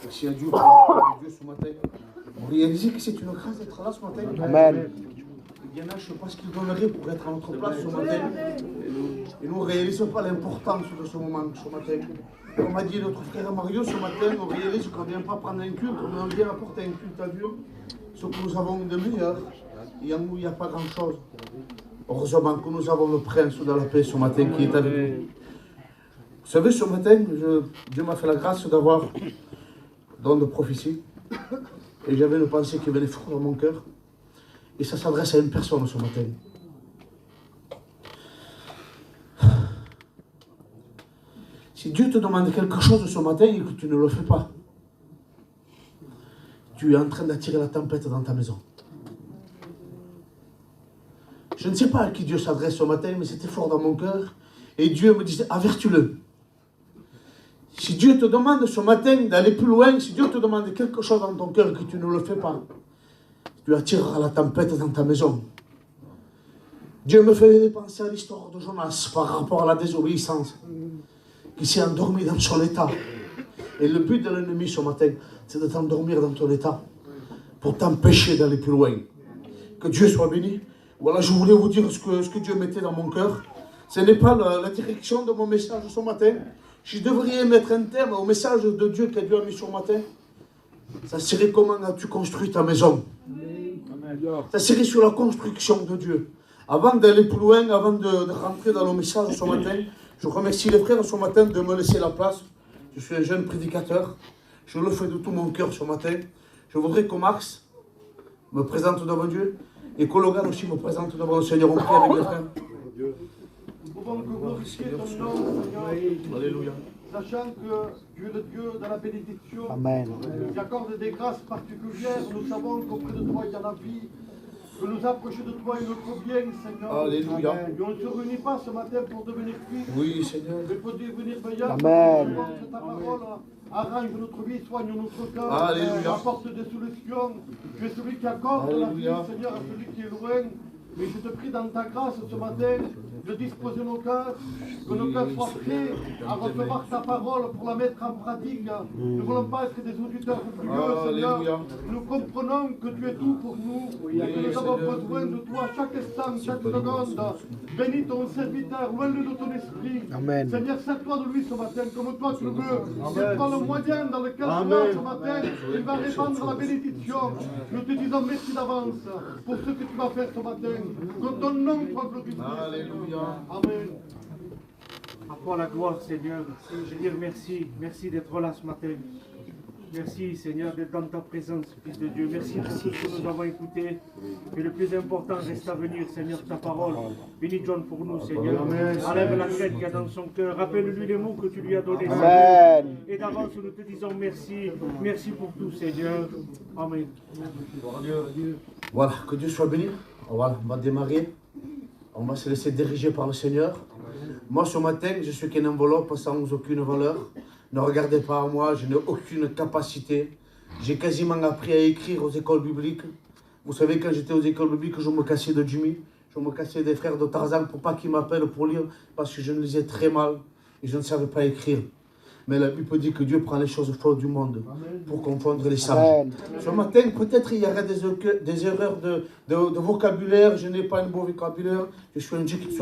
Merci à Dieu pour la Dieu ce matin. Vous réalisez que c'est une grâce d'être là ce matin. Amen. Il y en a, je ne sais pas ce qu'ils donneraient pour être à notre place ce matin. Et nous ne réalisons pas l'importance de ce moment ce matin. Comme a dit notre frère Mario ce matin, on réalise qu'on ne vient pas prendre un culte, mais on vient apporter un culte à Dieu. Ce que nous avons de meilleur, et en nous il n'y a pas grand-chose. Heureusement que nous avons le prince de la paix ce matin qui est avec nous. Vous savez, ce matin, Dieu m'a fait la grâce d'avoir don de prophétie. Et j'avais une pensée qui venait fort dans mon cœur. Et ça s'adresse à une personne ce matin. Si Dieu te demande quelque chose ce matin et que tu ne le fais pas, tu es en train d'attirer la tempête dans ta maison. Je ne sais pas à qui Dieu s'adresse ce matin, mais c'était fort dans mon cœur. Et Dieu me disait, avertis-le. Si Dieu te demande ce matin d'aller plus loin, si Dieu te demande quelque chose dans ton cœur et que tu ne le fais pas, tu attireras la tempête dans ta maison. Dieu me fait penser à l'histoire de Jonas par rapport à la désobéissance, qui s'est endormi dans son état. Et le but de l'ennemi ce matin, c'est de t'endormir dans ton état, pour t'empêcher d'aller plus loin. Que Dieu soit béni. Voilà, je voulais vous dire ce que Dieu mettait dans mon cœur. Ce n'est pas la direction de mon message ce matin. Je devrais mettre un terme au message de Dieu que Dieu a mis ce matin. Ça serait comment as-tu construit ta maison? Ça serait sur la construction de Dieu. Avant d'aller plus loin, avant de rentrer dans le message ce matin, je remercie les frères ce matin de me laisser la place. Je suis un jeune prédicateur. Je le fais de tout mon cœur ce matin. Je voudrais que Max me présente devant Dieu et que Logan aussi me présente devant le Seigneur. On prie avec les frères. Nous pouvons que glorifier ton nom, Seigneur. Alléluia. Sachant que tu es le Dieu dans la bénédiction, Amen. qui accorde des grâces particulières. Nous savons qu'auprès de toi il y a la vie, que nous approcher de toi est notre bien, Seigneur. Alléluia. Et on ne se réunit pas ce matin pour devenir cuits, Oui, Seigneur. mais pour devenir meilleurs. Amen. Que ta parole arrange notre vie, soigne notre cœur, Alléluia. apporte des solutions. Tu es celui qui accorde la vie, Alléluia. Seigneur, à celui qui est loin. Mais je te prie dans ta grâce ce matin de disposer nos cœurs, que nos cœurs soient prêts à recevoir ta parole pour la mettre en pratique. Nous ne voulons pas être des auditeurs oublieux, Seigneur. Alléluia. Nous comprenons que tu es tout pour nous, et que nous avons besoin de toi chaque instant, chaque seconde. Bénis ton serviteur, loin-le de ton esprit. Amen. Seigneur, sers-toi de lui ce matin comme toi tu le veux. C'est toi le moyen dans lequel tu vas ce matin. Il va répandre la bénédiction. Nous te disons merci d'avance pour ce que tu vas faire ce matin. Que ton nom soit glorifié. Alléluia. Amen. À toi la gloire, Seigneur. Je veux dire merci. Merci d'être là ce matin. Merci, Seigneur, d'être dans ta présence, Fils de Dieu. Merci pour tout ce que nous avons écouté. Mais le plus important reste à venir, Seigneur, ta parole. Bénis John pour nous, Seigneur. Enlève la crainte qu'il y a dans son cœur. Rappelle-lui les mots que tu lui as donnés. Amen. Et d'avance, nous te disons merci. Merci pour tout, Seigneur. Amen. Voilà, que Dieu soit béni. Voilà, on va démarrer. On va se laisser diriger par le Seigneur. Moi, ce matin, je suis qu'une enveloppe sans aucune valeur. Ne regardez pas à moi, je n'ai aucune capacité. J'ai quasiment appris à écrire aux écoles bibliques. Vous savez, quand j'étais aux écoles bibliques, je me cassais de Jimmy. Je me cassais des frères de Tarzan pour pas qu'ils m'appellent pour lire, parce que je ne lisais très mal et je ne savais pas écrire. Mais la Bible dit que Dieu prend les choses folles du monde pour confondre les sages. Amen. Ce matin, peut-être il y aurait des erreurs de vocabulaire. Je n'ai pas un beau vocabulaire. Je suis un Dieu qui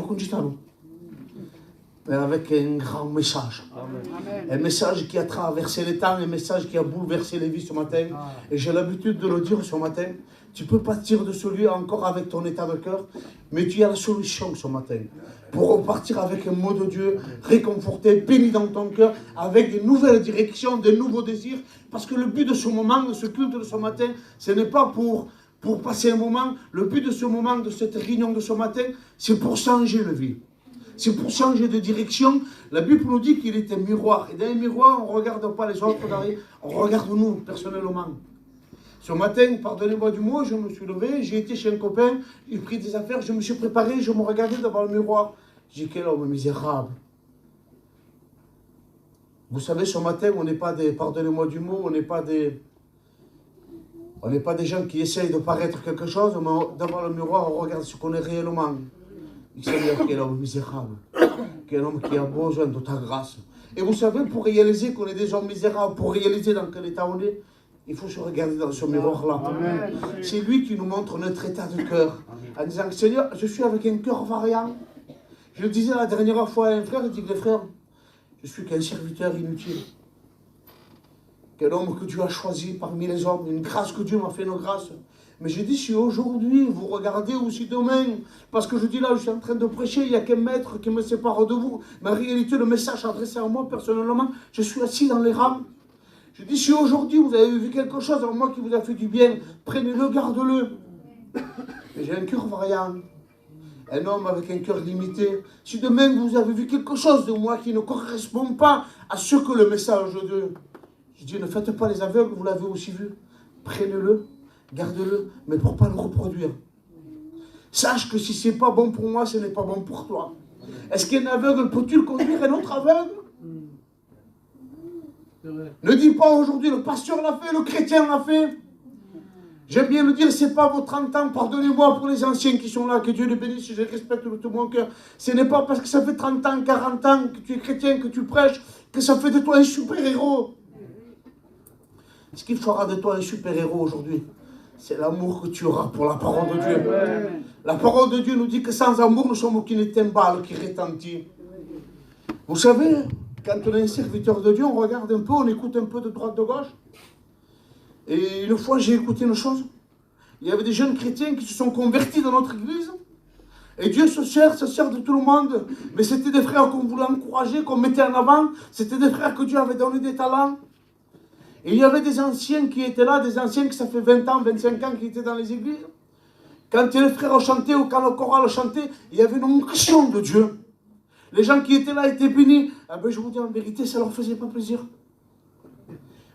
mais avec un grand message. Amen. Un message qui a traversé les temps, un message qui a bouleversé les vies ce matin. Et j'ai l'habitude de le dire ce matin. Tu peux partir de ce lieu encore avec ton état de cœur, mais tu as la solution ce matin. Pour repartir avec un mot de Dieu, réconforté, béni dans ton cœur, avec des nouvelles directions, des nouveaux désirs. Parce que le but de ce moment, de ce culte de ce matin, ce n'est pas pour passer un moment. Le but de ce moment, de cette réunion de ce matin, c'est pour changer la vie. C'est pour changer de direction. La Bible nous dit qu'il est un miroir. Et dans un miroir, on ne regarde pas les autres derrière, on regarde nous, personnellement. Ce matin, pardonnez-moi du mot, je me suis levé, j'ai été chez un copain, j'ai pris des affaires, je me suis préparé, je me regardais devant le miroir. J'ai dit, quel homme misérable. Vous savez, ce matin, on n'est pas des, pardonnez-moi du mot, on n'est pas des gens qui essayent de paraître quelque chose, mais devant le miroir, on regarde ce qu'on est réellement. Seigneur, quel homme misérable, quel homme qui a besoin de ta grâce, Et vous savez, pour réaliser qu'on est des hommes misérables, pour réaliser dans quel état on est, il faut se regarder dans ce miroir-là. C'est lui qui nous montre notre état de cœur. En disant, Seigneur, je suis avec un cœur variant. Je le disais la dernière fois à un frère, il dit, frère, je suis qu'un serviteur inutile. Qu'un homme que Dieu a choisi parmi les hommes, une grâce que Dieu m'a fait, une grâce. Mais je dis, si aujourd'hui vous regardez ou si demain, parce que je dis là, je suis en train de prêcher, il n'y a qu'un maître qui me sépare de vous. Mais en réalité, le message adressé à moi personnellement, je suis assis dans les rangs. Je dis, si aujourd'hui vous avez vu quelque chose en moi qui vous a fait du bien, prenez-le, garde-le. Mais j'ai un cœur variant, un homme avec un cœur limité. Si demain vous avez vu quelque chose de moi qui ne correspond pas à ce que le message de Dieu, je dis, ne faites pas les aveugles, vous l'avez aussi vu. Prenez-le, gardez-le, mais pour ne pas le reproduire. Sache que si ce n'est pas bon pour moi, ce n'est pas bon pour toi. Est-ce qu'un aveugle peut-il conduire un autre aveugle? Ne dis pas aujourd'hui, le pasteur l'a fait, le chrétien l'a fait. J'aime bien le dire, ce n'est pas vos 30 ans, pardonnez-moi pour les anciens qui sont là, que Dieu les bénisse, je les respecte de tout mon cœur. Ce n'est pas parce que ça fait 30 ans, 40 ans que tu es chrétien, que tu prêches, que ça fait de toi un super-héros. Ce qu'il fera de toi un super-héros aujourd'hui, c'est l'amour que tu auras pour la parole de Dieu. La parole de Dieu nous dit que sans amour, nous sommes qu'une timbale qui retentit. Vous savez, quand on est un serviteur de Dieu, on regarde un peu, on écoute un peu de droite, de gauche. Et une fois, j'ai écouté une chose. Il y avait des jeunes chrétiens qui se sont convertis dans notre église. Et Dieu se sert de tout le monde. Mais c'était des frères qu'on voulait encourager, qu'on mettait en avant. C'était des frères que Dieu avait donné des talents. Et il y avait des anciens qui étaient là, des anciens qui ça fait 20 ans, 25 ans qui étaient dans les églises. Quand les frères chantaient ou quand le choral chantait, il y avait une onction de Dieu. Les gens qui étaient là étaient bénis. Ah ben, je vous dis en vérité, ça ne leur faisait pas plaisir.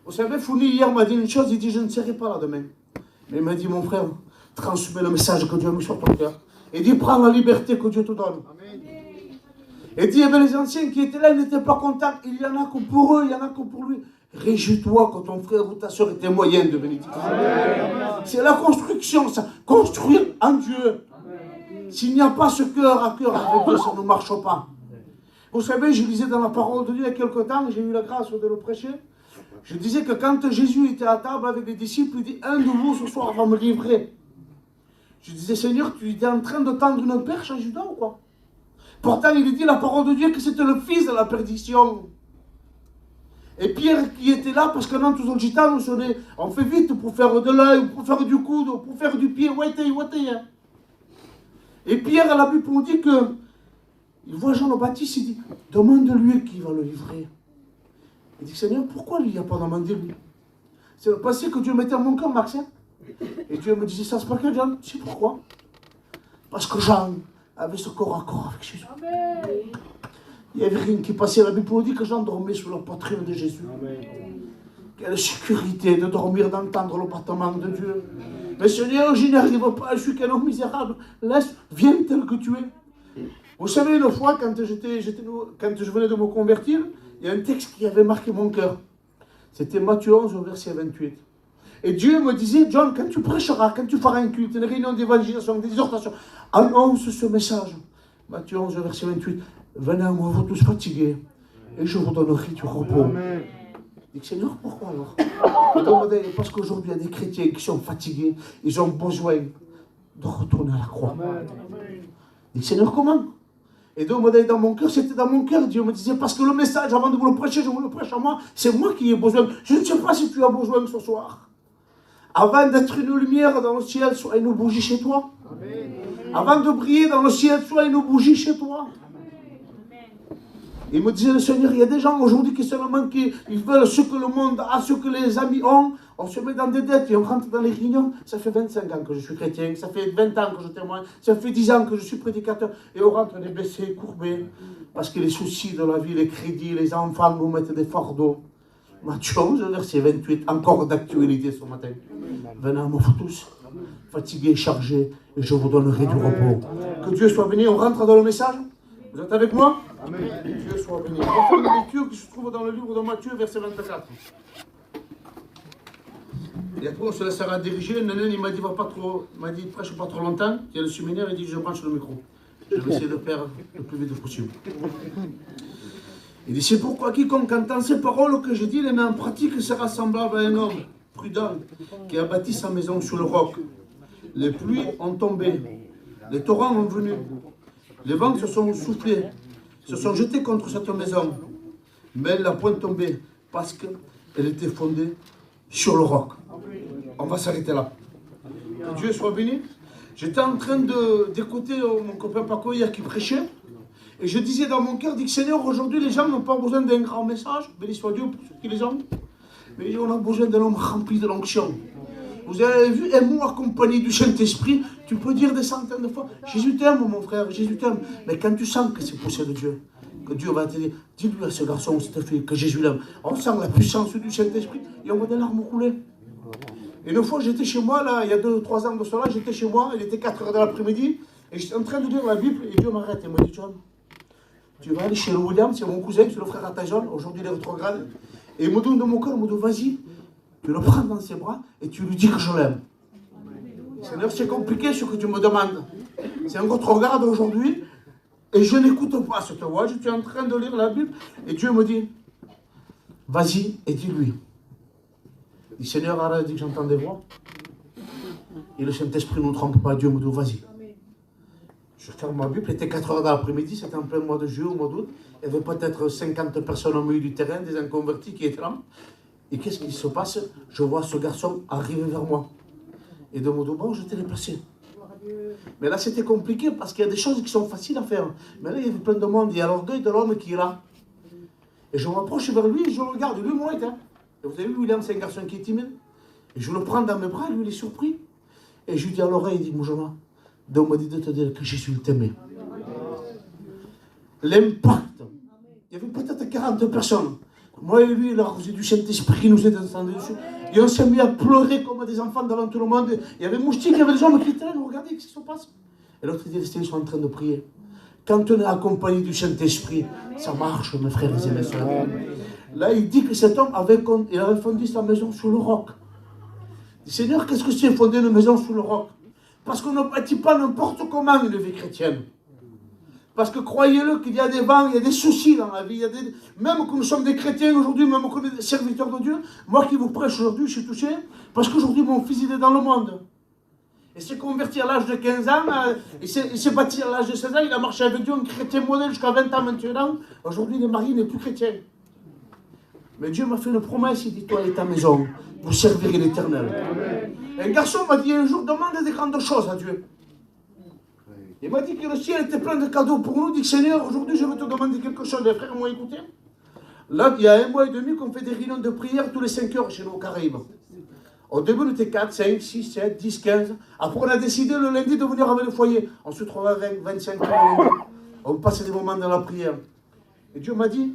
Vous savez, Founi hier m'a dit une chose, il dit, je ne serai pas là demain. Mais il m'a dit, mon frère, transmets le message que Dieu a mis sur ton cœur. Il dit, prends la liberté que Dieu te donne. Et il dit, les anciens qui étaient là, ils n'étaient pas contents. Il y en a que pour eux, il y en a que pour lui. Réjouis-toi quand ton frère ou ta soeur était moyen de bénédiction. C'est la construction, ça. Construire en Dieu. S'il n'y a pas ce cœur à cœur avec Dieu, ça ne marche pas. Vous savez, je lisais dans la parole de Dieu il y a quelque temps, j'ai eu la grâce de le prêcher. Je disais que quand Jésus était à table avec les disciples, il dit, un de vous ce soir va me livrer. Je disais, Seigneur, tu étais en train de tendre une perche à Judas ou quoi? Pourtant, il dit la parole de Dieu que c'était le fils de la perdition. Et Pierre qui était là, parce que dans tous les gitanos, on fait vite pour faire de l'œil, pour faire du coude, pour faire du pied, et Pierre, la Bible nous dit que, il voit Jean le Baptiste, il dit, demande-lui qui va le livrer. Il dit, Seigneur, pourquoi lui, il n'y a pas demandé lui? C'est le passé que Dieu mettait à mon cœur, Max. Et Dieu me disait, ça se passe que Jean, tu sais pourquoi? Parce que Jean avait ce corps à corps avec Jésus. Amen. Il n'y avait rien qui passait. La Bible nous dit que Jean dormait sous la poitrine de Jésus. Amen. Quelle sécurité de dormir, d'entendre le battement de Dieu. Mais Seigneur, je n'y arrive pas, je suis qu'un homme misérable. Viens tel que tu es. Vous savez, une fois, quand je venais de me convertir, il y a un texte qui avait marqué mon cœur. C'était Matthieu 11, verset 28. Et Dieu me disait, John, quand tu prêcheras, quand tu feras un culte, une réunion d'évangélisation, d'exhortation, annonce ce message. Matthieu 11, verset 28. Venez à moi, vous tous fatigués, et je vous donnerai du repos. Amen. Je dis, Seigneur, pourquoi alors? Parce qu'aujourd'hui, il y a des chrétiens qui sont fatigués, ils ont besoin de retourner à la croix. Amen. Je dis, Seigneur, comment? Et donc, dans mon cœur, c'était dans mon cœur. Dieu me disait, parce que le message, avant de vous le prêcher, je vous le prêche à moi, c'est moi qui ai besoin. Je ne sais pas si tu as besoin ce soir. Avant d'être une lumière dans le ciel, sois une bougie chez toi. Amen. Avant de briller dans le ciel, sois une bougie chez toi. Il me disait, le Seigneur, il y a des gens aujourd'hui qui seulement ils veulent ce que le monde a, ce que les amis ont. On se met dans des dettes et on rentre dans les réunions. Ça fait 25 ans que je suis chrétien, ça fait 20 ans que je témoigne, ça fait 10 ans que je suis prédicateur. Et on rentre les baissés, courbés. Parce que les soucis de la vie, les crédits, les enfants nous mettent des fardeaux. Matthieu 11, verset 28, encore d'actualité ce matin. Venez à moi tous, fatigués, chargés, et je vous donnerai du repos. Que Dieu soit béni, on rentre dans le message. Vous êtes avec moi? Amen. Dieu soit béni. On va faire une lecture qui se trouve dans le livre de Matthieu, verset 24. Et après, on se laissera diriger. Néné, il m'a dit, prêche pas trop longtemps. Il y a le séminaire, il dit, je branche le micro. Je vais essayer de faire le plus vite possible. Il dit, c'est pourquoi quiconque entend ces paroles que je dis, les met en pratique, sera semblable à un homme prudent qui a bâti sa maison sur le roc. Les pluies ont tombé, les torrents ont venu, les vents se sont soufflés, se sont jetés contre cette maison. Mais elle n'a point tombé parce qu'elle était fondée sur le roc. On va s'arrêter là. Que Dieu soit béni. J'étais en train d'écouter mon copain Paco hier qui prêchait. Et je disais dans mon cœur, dit que Seigneur, aujourd'hui les gens n'ont pas besoin d'un grand message, béni soit Dieu pour ceux qui les ont. Mais on a besoin d'un homme rempli de l'onction. Vous avez vu un mot accompagné du Saint-Esprit, tu peux dire des centaines de fois, Jésus t'aime mon frère, Jésus t'aime. Mais quand tu sens que c'est poussé de Dieu, que Dieu va te dire, dis-lui à ce garçon, cette fille, que Jésus l'aime. On sent la puissance du Saint-Esprit et on voit des larmes couler. Et une fois j'étais chez moi, là, il y a 2 ou 3 ans de cela, j'étais chez moi, il était 4 heures de l'après-midi, et j'étais en train de lire la Bible, et Dieu m'arrête et me dit, John, tu vas aller chez le William, c'est mon cousin, c'est le frère à Tajon, aujourd'hui il est rétrograde. Et il me donne de mon cœur, il me dit, vas-y, tu le prends dans ses bras et tu lui dis que je l'aime. Seigneur, c'est compliqué ce que tu me demandes. C'est un rétrograde aujourd'hui et je n'écoute pas cette voix. Je suis en train de lire la Bible et Dieu me dit, vas-y et dis-lui. Il dit, Seigneur, arrête, dit que j'entends des voix. Et le Saint-Esprit ne nous trompe pas. Dieu me dit, vas-y. Je ferme ma Bible, il était 4 heures de l'après-midi, c'était en plein mois de juillet, au mois d'août. Il y avait peut-être 50 personnes au milieu du terrain, des inconvertis qui étaient là. Et qu'est-ce qui se passe? Je vois ce garçon arriver vers moi. Et de mon dos, bon, je t'ai déplacé. Mais là, c'était compliqué parce qu'il y a des choses qui sont faciles à faire. Mais là, il y avait plein de monde. Il y a l'orgueil de l'homme qui est là. Et je m'approche vers lui et je le regarde. Lui, moi, hein. Et vous avez vu, William, c'est un garçon qui est timide. Et je le prends dans mes bras, lui, il est surpris. Et je lui dis à l'oreille, il dit, Moujona, Dieu m'a dit de te dire que Jésus t'aimait. L'impact. Il y avait peut-être 40 personnes. Moi et lui, il a reçu du Saint-Esprit qui nous est descendu dessus. Et on s'est mis à pleurer comme des enfants devant tout le monde. Il y avait Moustique, il y avait des hommes qui étaient là, regardez, qu'est-ce qui se passe? Et l'autre dit, ils sont en train de prier. Quand on est accompagné du Saint-Esprit, ça marche, mes frères et mes sœurs. Là, il dit que cet homme avait fondé sa maison sur le roc. Il dit, Seigneur, qu'est-ce que c'est fonder une maison sur le roc? Parce qu'on ne bâtit pas n'importe comment une vie chrétienne. Parce que croyez-le qu'il y a des vents, il y a des soucis dans la vie. Même que nous sommes des chrétiens aujourd'hui, même que nous sommes des serviteurs de Dieu, moi qui vous prêche aujourd'hui, je suis touché, parce qu'aujourd'hui mon fils il est dans le monde. Il s'est converti à l'âge de 15 ans, il s'est bâti à l'âge de 16 ans, il a marché avec Dieu, un chrétien modèle jusqu'à 20 ans, 21 ans. Aujourd'hui il est marié, il n'est plus chrétien. Mais Dieu m'a fait une promesse, il dit, toi et ta maison, vous servirez l'Éternel. Un garçon m'a dit un jour, demande des grandes choses à Dieu. Il m'a dit que le ciel était plein de cadeaux pour nous. Il dit, Seigneur, aujourd'hui je veux te demander quelque chose. Les frères m'ont écouté. Là, il y a 1 mois et demi qu'on fait des réunions de prière tous les 5 heures chez nous aux Caraïbes. Au début, on était 4, 5, 6, 7, 10, 15. Après, on a décidé le lundi de venir avec le foyer. On se trouve à 20, 25 heures. On passait des moments dans la prière. Et Dieu m'a dit,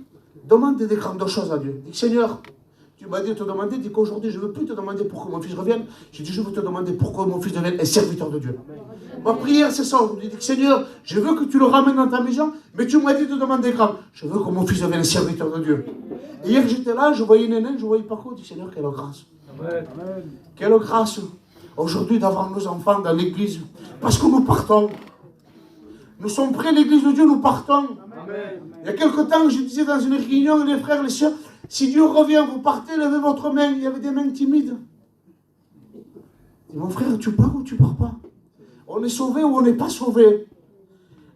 demande des grandes choses à Dieu. Il dit, Seigneur, tu m'as dit de te demander, il dit qu'aujourd'hui je ne veux plus te demander pour que mon fils revienne. J'ai dit, je veux te demander pourquoi mon fils devienne un serviteur de Dieu. Ma prière, c'est ça. Je dis, Seigneur, je veux que tu le ramènes dans ta maison, mais tu m'as dit de demander grand. Je veux que mon fils devienne un serviteur de Dieu. Et hier, j'étais là, je voyais Néné, je voyais Paco. Je dis, Seigneur, quelle grâce. Amen. Quelle grâce, aujourd'hui, d'avoir nos enfants dans l'église. Parce que nous partons. Nous sommes près de l'église de Dieu, nous partons. Amen. Il y a quelque temps, je disais dans une réunion, les frères, les sœurs, si Dieu revient, vous partez, levez votre main. Il y avait des mains timides. Et mon frère, tu pars ou tu pars pas? On est sauvé ou on n'est pas sauvé?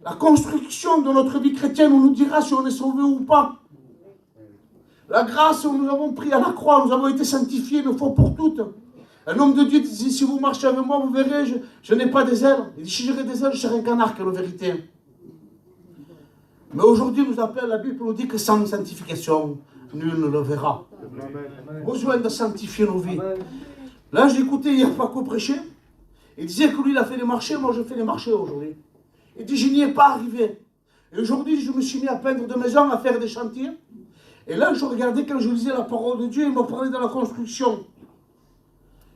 La construction de notre vie chrétienne, on nous dira si on est sauvé ou pas. La grâce, nous avons pris à la croix, nous avons été sanctifiés une fois pour toutes. Un homme de Dieu dit, si vous marchez avec moi, vous verrez, je n'ai pas des ailes. Il dit, si j'aurais des ailes, je serais un canard, quelle vérité. Mais aujourd'hui, nous appelle, la Bible nous dit que sans sanctification, nul ne le verra. Amen. Besoin de sanctifier nos vies. Amen. Là, j'ai écouté hier Paco prêcher. Il disait que lui, il a fait les marchés, moi, je fais les marchés aujourd'hui. Il dit, je n'y ai pas arrivé. Et aujourd'hui, je me suis mis à peindre de maisons, à faire des chantiers. Et là, je regardais, quand je lisais la parole de Dieu, il m'a parlé de la construction.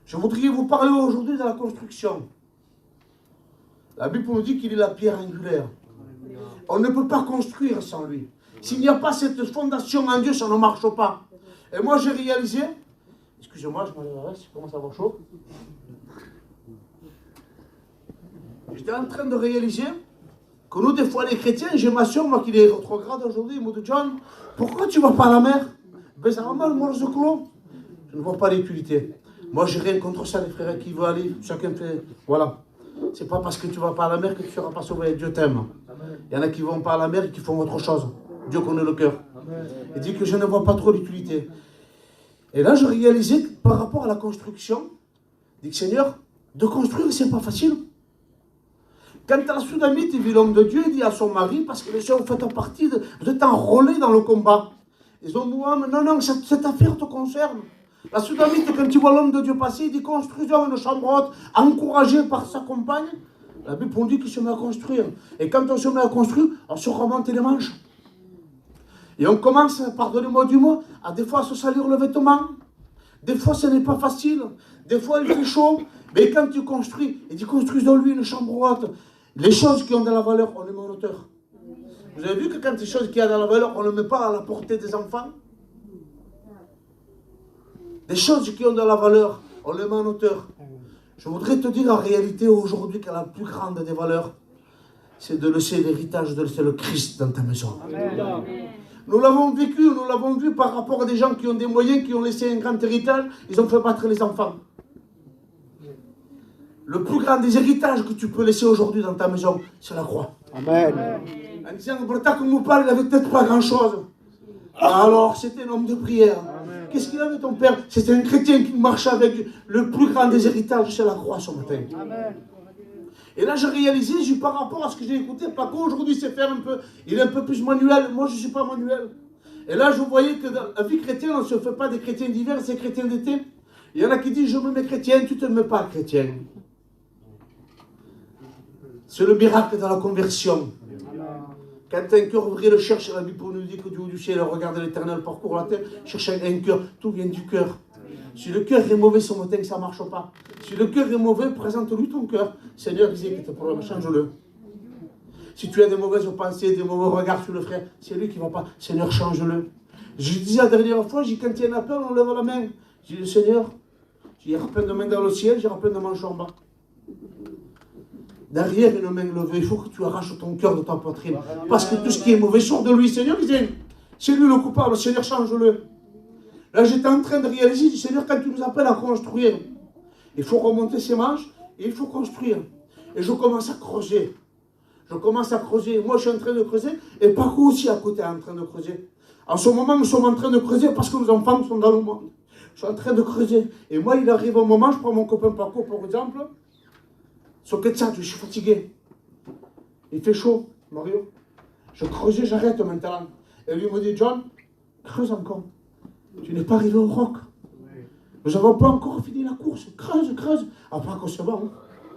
Je voudrais vous parler aujourd'hui de la construction. La Bible nous dit qu'il est la pierre angulaire. On ne peut pas construire sans lui. S'il n'y a pas cette fondation en Dieu, ça ne marche pas. Et moi, j'ai réalisé, excusez-moi, je m'enlève, je commence à avoir chaud. J'étais en train de réaliser que nous, des fois, les chrétiens, j'ai ma soeur, moi qui est rétrograde aujourd'hui, il me dit, John, Pourquoi tu ne vas pas à la mer? Ben, ça va mal, Morse Clos. Je ne vois pas l'utilité. Moi, j'ai rien contre ça, les frères qui veulent aller. Chacun fait. Voilà. C'est pas parce que tu ne vas pas à la mer que tu ne seras pas sauvé. Dieu t'aime. Il y en a qui ne vont pas à la mer et qui font autre chose. Dieu connaît le cœur. Il dit que je ne vois pas trop l'utilité. Et là, je réalisais que par rapport à la construction, je dis que Seigneur, de construire, c'est pas facile. Quand la Soudamite vit l'homme de Dieu, il dit à son mari, parce que les gens font partie, vous êtes enrôlés dans le combat. Ils ont dit, non, non, cette affaire te concerne. La Soudamite, quand il voit l'homme de Dieu passer, il dit, construisons une chambre haute, encouragé par sa compagne. La Bible on dit qu'il se met à construire. Et quand on se met à construire, on se remonte les manches. Et on commence, pardonnez-moi du mot, à des fois à se salir le vêtement. Des fois, ce n'est pas facile. Des fois, il fait chaud. Mais quand tu construis, il dit, construisons-lui une chambre haute. Les choses qui ont de la valeur, on les met en hauteur. Vous avez vu que quand les choses qui ont de la valeur, on ne les met pas à la portée des enfants? Des choses qui ont de la valeur, on les met en hauteur. Je voudrais te dire en réalité aujourd'hui que la plus grande des valeurs, c'est de laisser l'héritage, de laisser le Christ dans ta maison. Amen. Nous l'avons vécu, nous l'avons vu par rapport à des gens qui ont des moyens, qui ont laissé un grand héritage, ils ont fait battre les enfants. Le plus grand des héritages que tu peux laisser aujourd'hui dans ta maison, c'est la croix. Amen. En disant, Brata, comme nous parle, il n'avait peut-être pas grand-chose. Alors, c'était un homme de prière. Qu'est-ce qu'il avait ton père? C'était un chrétien qui marchait avec le plus grand des héritages, c'est la croix ce matin. Amen. Et là, j'ai réalisé, par rapport à ce que j'ai écouté, Paco aujourd'hui sait faire un peu, il est un peu plus manuel, moi je ne suis pas manuel. Et là, je voyais que dans la vie chrétienne, on ne se fait pas des chrétiens d'hiver, c'est chrétiens d'été. Il y en a qui disent, je me mets chrétien, tu ne te mets pas chrétien. C'est le miracle de la conversion. Quand un cœur ouvrier le cherche, la Bible nous dit que du haut du ciel, regarde l'Éternel parcourt la terre, cherche un cœur, tout vient du cœur. Si le cœur est mauvais ce matin, ça ne marche pas. Si le cœur est mauvais, présente-lui ton cœur. Seigneur, disait que tes problèmes, change-le. Si tu as des mauvaises pensées, des mauvais regards sur le frère, c'est lui qui ne va pas. Seigneur, change-le. Je disais la dernière fois, quand il y a un appel, on lève la main. Je dis, Seigneur, il y aura plein de mains dans le ciel, il y aura plein de manches en bas. Derrière une main levée, il faut que tu arraches ton cœur de ta poitrine. Parce que tout ce qui est mauvais sort de lui. Seigneur, c'est lui le coupable. Seigneur, change-le. Là, j'étais en train de réaliser, Seigneur, quand tu nous appelles à construire, il faut remonter ses manches et il faut construire. Et je commence à creuser. Je commence à creuser. Moi, je suis en train de creuser et Paco aussi à côté est en train de creuser. En ce moment, nous sommes en train de creuser parce que nos enfants sont dans le monde. Je suis en train de creuser. Et moi, il arrive un moment, je prends mon copain Paco, par exemple. Sur 400, je suis fatigué. Il fait chaud, Mario. Je creusais, j'arrête maintenant. Et lui me dit, John, creuse encore. Tu n'es pas arrivé au roc. Nous n'avons pas encore fini la course. Creuse, creuse. Après, c'est bon. Hein.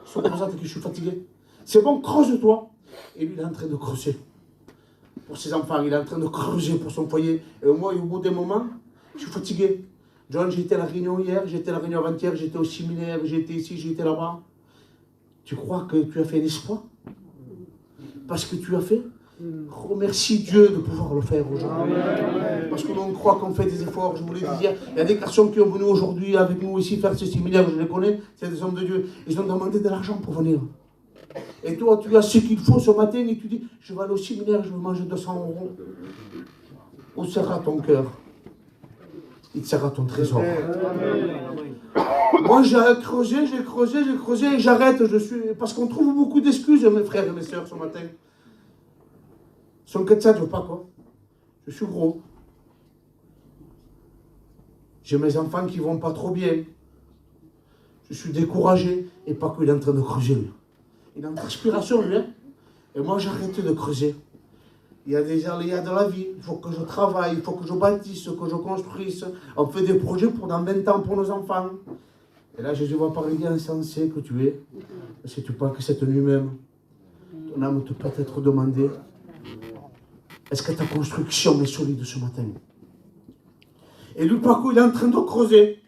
Ils sont comme ça que je suis fatigué. C'est bon, creuse-toi. Et lui, il est en train de creuser. Pour ses enfants, il est en train de creuser pour son foyer. Et moi, au bout d'un moment, je suis fatigué. John, j'ai été à la réunion hier, j'ai été à la réunion avant-hier, j'étais au séminaire, j'ai été ici, j'ai été là-bas. Tu crois que tu as fait l'espoir? Parce que tu as fait? Remercie Dieu de pouvoir le faire aujourd'hui. Parce que l'on croit qu'on fait des efforts. Je voulais dire, il y a des personnes qui sont venues aujourd'hui avec nous ici faire ce séminaire, je les connais, c'est des hommes de Dieu. Ils ont demandé de l'argent pour venir. Et toi, tu as ce qu'il faut ce matin et tu dis, je vais aller au séminaire, je vais manger 200 €. Où sera ton cœur? Il sera ton trésor. Moi, j'ai creusé et j'arrête. Parce qu'on trouve beaucoup d'excuses, mes frères et mes sœurs, ce matin. Son 400, je veux pas quoi. Je suis gros. J'ai mes enfants qui vont pas trop bien. Je suis découragé. Et pas qu'il est en train de creuser, lui. Il est en transpiration, lui. Hein. Et moi, j'arrête de creuser. Il y a des aléas de la vie. Il faut que je travaille, il faut que je bâtisse, que je construise. On fait des projets pour dans 20 ans pour nos enfants. Et là, Jésus va parler insensé que tu es. Sais-tu pas que cette nuit même, ton âme te peut être demandée? Est-ce que ta construction est solide ce matin? Et lui, par contre, il est en train de creuser.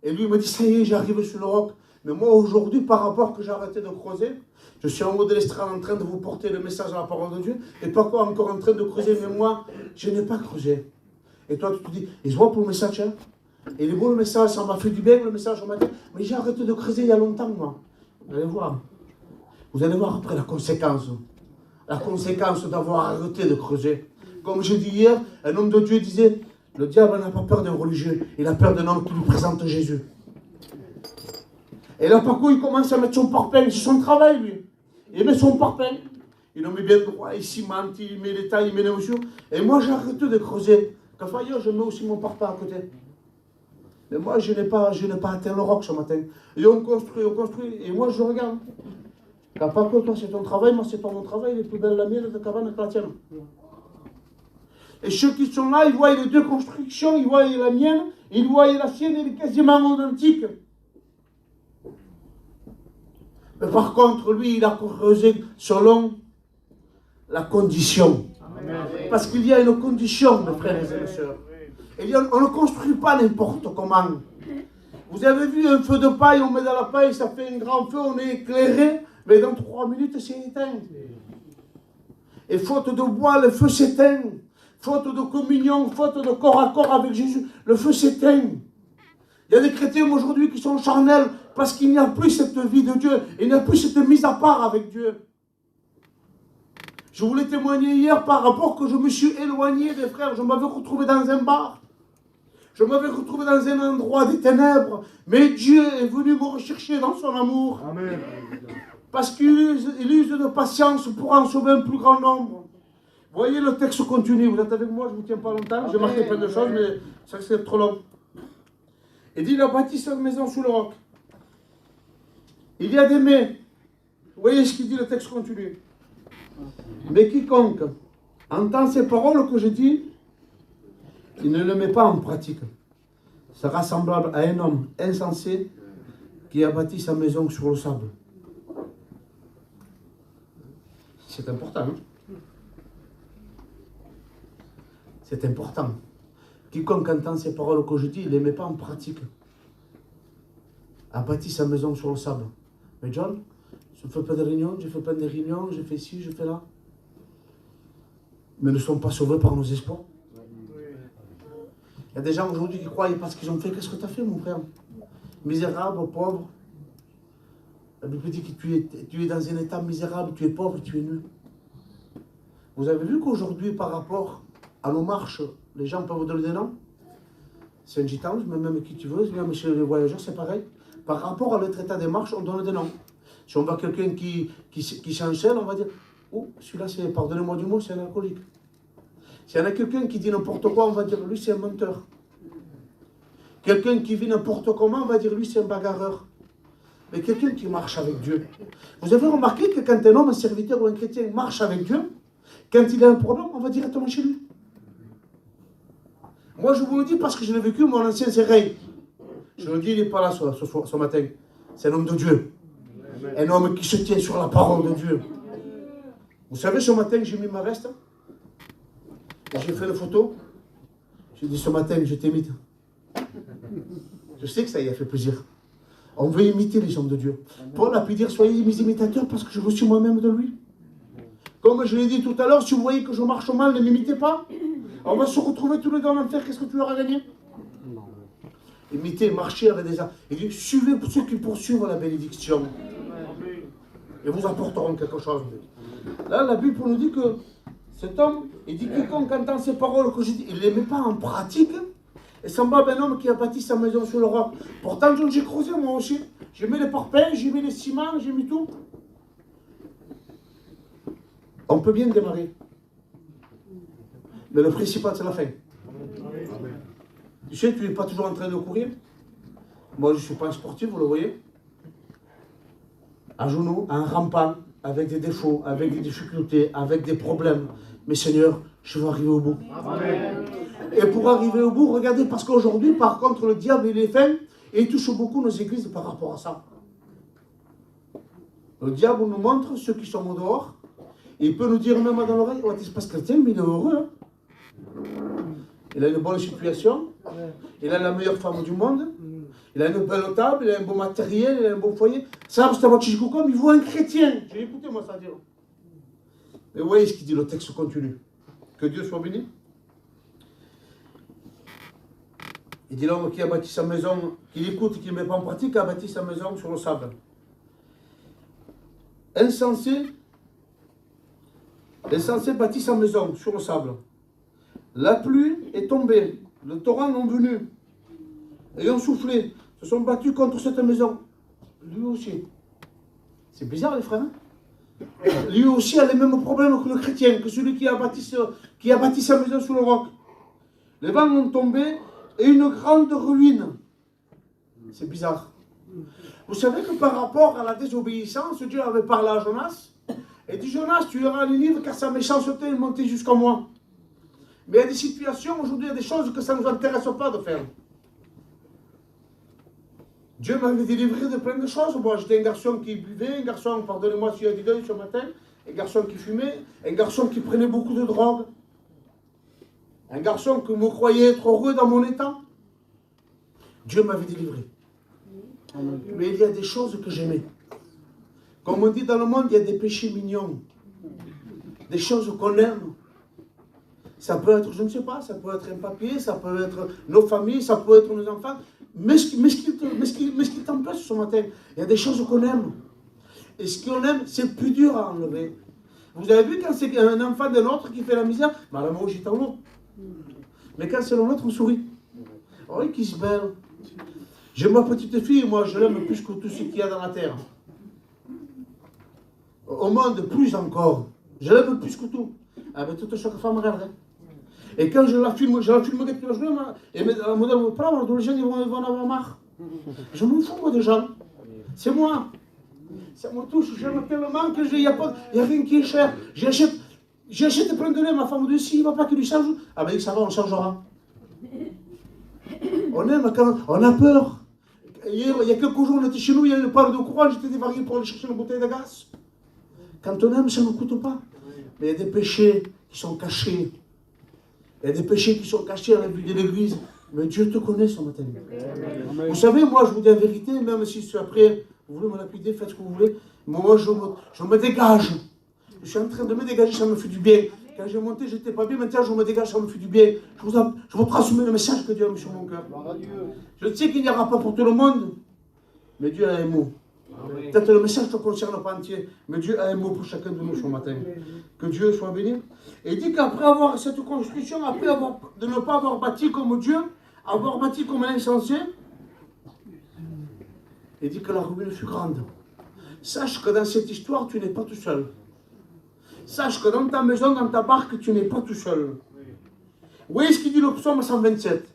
Et lui, il me dit, ça y est, j'arrive sur le roc. Mais moi, aujourd'hui, par rapport que j'ai arrêté de creuser, je suis en haut de l'estrade en train de vous porter le message de la parole de Dieu. Et par contre, encore en train de creuser. Mais moi, je n'ai pas creusé. Et toi, tu te dis, il se voit pour le message, hein? Et il est beau le message, ça m'a fait du bien le message au matin. Mais j'ai arrêté de creuser il y a longtemps, moi. Vous allez voir. Vous allez voir après la conséquence. La conséquence d'avoir arrêté de creuser. Comme je dis hier, un homme de Dieu disait, le diable n'a pas peur d'un religieux, il a peur d'un homme qui lui présente Jésus. Et là, par contre, il commence à mettre son parpaing, c'est son travail, lui. Il met son parpaing, il le met bien droit, il cimente, il met les tailles, il met les mesures. Et moi, j'ai arrêté de creuser. Quand je mets aussi mon parpaing à côté. Mais moi, je n'ai pas atteint le roc ce matin. Et on construit, et moi, je regarde. Quand par contre, toi, c'est ton travail, moi, c'est pas mon travail, il est plus belle la mienne, la cabane que la tienne. Et ceux qui sont là, ils voient les deux constructions, ils voient la mienne, ils voient la sienne, elle est quasiment identique. Mais par contre, lui, il a creusé selon la condition. Amen. Parce qu'il y a une condition, mes frères et mes sœurs. On ne construit pas n'importe comment. Vous avez vu un feu de paille, on met dans la paille, ça fait un grand feu, on est éclairé, mais dans 3 minutes, c'est éteint. Et faute de bois, le feu s'éteint. Faute de communion, faute de corps à corps avec Jésus, le feu s'éteint. Il y a des chrétiens aujourd'hui qui sont charnels parce qu'il n'y a plus cette vie de Dieu, il n'y a plus cette mise à part avec Dieu. Je voulais témoigner hier par rapport que je me suis éloigné des frères, je m'avais retrouvé dans un bar. Je m'avais retrouvé dans un endroit des ténèbres, mais Dieu est venu me rechercher dans son amour. Amen. Parce qu'il use de patience pour en sauver un plus grand nombre. Voyez le texte continue, vous êtes avec moi, je ne vous tiens pas longtemps, j'ai marqué plein de choses, mais ça c'est trop long. Il dit, il a bâti sa maison sous le roc. Il y a des mais. Vous voyez ce qu'il dit, le texte continue. Mais quiconque entend ces paroles que je dis, il ne le met pas en pratique, sera semblable à un homme insensé qui a bâti sa maison sur le sable. C'est important. Hein? C'est important. Quiconque entend ces paroles que je dis, il ne les met pas en pratique. A bâti sa maison sur le sable. Mais John, je fais plein de réunions, je fais plein de réunions, je fais ci, je fais là. Mais ne sont pas sauvés par nos espoirs. Il y a des gens aujourd'hui qui croient parce qu'ils ont fait. Qu'est-ce que tu as fait, mon frère? Misérable, pauvre. La Bible dit que tu es dans un état misérable, tu es pauvre, tu es nu. Vous avez vu qu'aujourd'hui, par rapport à nos marches, les gens peuvent vous donner des noms? C'est un gitan, même qui tu veux, même chez les voyageurs, c'est pareil. Par rapport à notre état des marches, on donne des noms. Si on voit quelqu'un qui s'enchaîne, on va dire, oh, celui-là, c'est, pardonnez-moi du mot, c'est un alcoolique. S'il y en a quelqu'un qui dit n'importe quoi, on va dire, lui, c'est un menteur. Quelqu'un qui vit n'importe comment, on va dire, lui, c'est un bagarreur. Mais quelqu'un qui marche avec Dieu. Vous avez remarqué que quand un homme, un serviteur ou un chrétien marche avec Dieu, quand il a un problème, on va directement chez lui. Moi, je vous le dis parce que je l'ai vécu, mon ancien sérail. Je le dis, il n'est pas là ce matin. C'est un homme de Dieu. Un homme qui se tient sur la parole de Dieu. Vous savez, ce matin, j'ai mis ma veste. Et j'ai fait une photo. J'ai dit, ce matin, je t'imite. Je sais que ça y a fait plaisir. On veut imiter les hommes de Dieu. Paul a pu dire, soyez mes imitateurs parce que je reçois moi-même de lui. Comme je l'ai dit tout à l'heure, si vous voyez que je marche mal, ne m'imitez pas. On va se retrouver tous les deux en enfer, qu'est-ce que tu leur as gagné? Imiter, marcher avec des arts. Il dit, suivez ceux qui poursuivent la bénédiction. Et vous apporteront quelque chose. Là, la Bible nous dit que cet homme, il dit, quiconque entend ces paroles que je dis, il ne les met pas en pratique. Et semblable à un homme qui a bâti sa maison sur le roc. Pourtant, j'ai creusé moi aussi. J'ai mis les parpaings, j'ai mis les ciments, j'ai mis tout. On peut bien démarrer. Mais le principal, c'est la fin. Tu sais, tu n'es pas toujours en train de courir. Moi, je ne suis pas un sportif, vous le voyez. À genoux, en rampant, avec des défauts, avec des difficultés, avec des problèmes. Mais Seigneur, je veux arriver au bout. Amen. Et pour arriver au bout, regardez, parce qu'aujourd'hui, par contre, le diable, il est fin et il touche beaucoup nos églises par rapport à ça. Le diable nous montre ceux qui sont au dehors. Il peut nous dire même dans l'oreille, oh, c'est pas chrétien, mais il est heureux. Hein. Il a une bonne situation, il a la meilleure femme du monde, il a une belle table, il a un beau matériel, il a un beau foyer. Ça, c'est un comme il voit un chrétien. J'ai écouté moi ça dire. Mais vous voyez ce qu'il dit, le texte continue. Que Dieu soit béni. Il dit l'homme qui a bâti sa maison, qui l'écoute et qui ne met pas en pratique, a bâti sa maison sur le sable. Insensé bâtit sa maison sur le sable. La pluie est tombée, le torrent est venu, et ont soufflé, se sont battus contre cette maison. Lui aussi. C'est bizarre les frères. Hein? Lui aussi a les mêmes problèmes que le chrétien, que celui qui a bâti sa maison sous le roc. Les vents ont tombé et une grande ruine. C'est bizarre. Vous savez que par rapport à la désobéissance, Dieu avait parlé à Jonas et dit Jonas, tu iras à Ninive car sa méchanceté est montée jusqu'à moi. Mais il y a des situations, aujourd'hui, il y a des choses que ça ne nous intéresse pas de faire. Dieu m'avait délivré de plein de choses. Moi, j'étais un garçon qui buvait, un garçon, pardonnez-moi si il y a du deuil ce matin, un garçon qui fumait, un garçon qui prenait beaucoup de drogue, un garçon que me croyait être heureux dans mon état. Dieu m'avait délivré. Mais il y a des choses que j'aimais. Comme on dit dans le monde, il y a des péchés mignons. Des choses qu'on aime. Ça peut être, je ne sais pas, ça peut être un papier, ça peut être nos familles, ça peut être nos enfants. Mais ce qui t'empêche ce matin, il y a des choses qu'on aime. Et ce qu'on aime, c'est plus dur à enlever. Vous avez vu quand c'est un enfant de l'autre qui fait la misère, bah là, moi, j'étais en l'autre. Mais quand c'est l'autre, on sourit. Oh, qui se belle. J'ai ma petite fille, moi, je l'aime plus que tout ce qu'il y a dans la terre. Au monde, plus encore. Je l'aime plus que tout. Avec toute chaque femme regarde. Hein. Et quand je la filme depuis le jour, et la modèle me parle, les gens ils vont en avoir marre. Je m'en fous, moi, des gens. C'est moi. Ça me touche, j'aime tellement que il n'y a rien qui est cher. J'achète plein de lait, ma femme me dit, si, il ne va pas qu'il lui change. Ah ben ça va, on changera. On aime quand on a peur. Hier, il y a quelques jours, on était chez nous, il y a une panne de courant, j'étais dévarié pour aller chercher une bouteille de gaz. Quand on aime, ça ne coûte pas. Mais il y a des péchés qui sont cachés. Il y a des péchés qui sont cachés à la vue de l'église. Mais Dieu te connaît ce matin. Vous savez, moi, je vous dis la vérité, même si c'est après, vous voulez me lapider, faites ce que vous voulez. Moi, je me dégage. Je suis en train de me dégager, ça me fait du bien. Quand j'ai monté, je n'étais pas bien, maintenant je me dégage, ça me fait du bien. Je vous transmets le message que Dieu a mis sur mon cœur. Je sais qu'il n'y aura pas pour tout le monde, mais Dieu a un mot. Peut-être le message ne te concerne pas entier, mais Dieu a un mot pour chacun de nous ce matin. Que Dieu soit béni. Et il dit qu'après avoir cette construction, après de ne pas avoir bâti comme Dieu, avoir bâti comme un insensé, il dit que la ruine fut grande. Sache que dans cette histoire, tu n'es pas tout seul. Sache que dans ta maison, dans ta barque, tu n'es pas tout seul. Vous voyez ce qu'il dit le psaume 127.